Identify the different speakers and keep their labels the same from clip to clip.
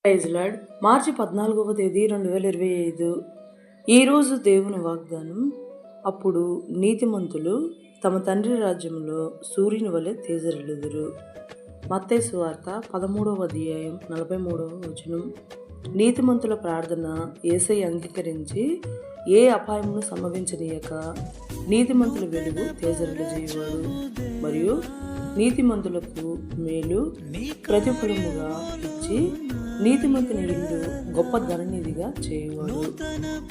Speaker 1: Praise lord. మార్చి 14వ తేదీ 2025. ఈరోజు దేవుని వాగ్దానం. అప్పుడు నీతిమంతులు తమ తండ్రి రాజ్యంలో సూర్యుని వలె తేజరిల్లుదురు. మత్తయి సువార్త 13వ అధ్యాయం 43వ వచనం. నీతిమంతుల ప్రార్థన యేసయ్య అంగీకరించి ఏ అపాయమును సంభవించనీయక నీతిమంతుల వెలుగు తేజరిల్లజేయువాడు మరియు నీతిమంతులకు మేలు ప్రతిఫలముగా ఇచ్చి నీతిమంతుని ఇల్లు గొప్ప ధననిధిగా చేయువాడు.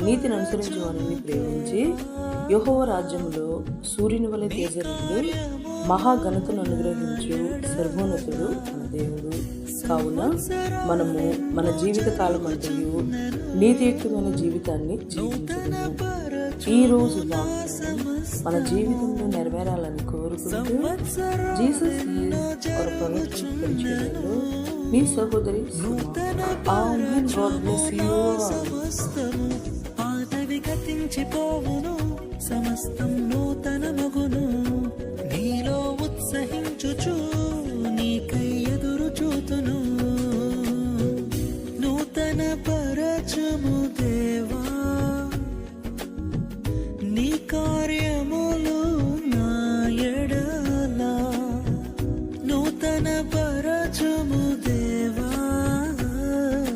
Speaker 1: నీతిని అనుసరించి వారిని ప్రేమించి యెహోవా రాజ్యంలో సూర్యుని వలె తేజరిల్లు మహాఘనతను అనుగ్రహించు సర్వోన్నతుడు మన దేవుడు. కావున మనము మన జీవిత కాలం అంతయు నీతియుక్తమైన జీవితాన్ని జీవించగలము. ఈ రోజు మన జీవితంలో నెరవేరాలని కోరుకుంటూ జీసస్ ఈజ్ అవర్ పర్ఫెక్ట్ పరిచర్యలో మీ సహోదరి ఆమేన్. God bless you.
Speaker 2: పాతవి గతించిపోవును, సమస్తం నూతన మగును, నీలో ఉత్సహించుచు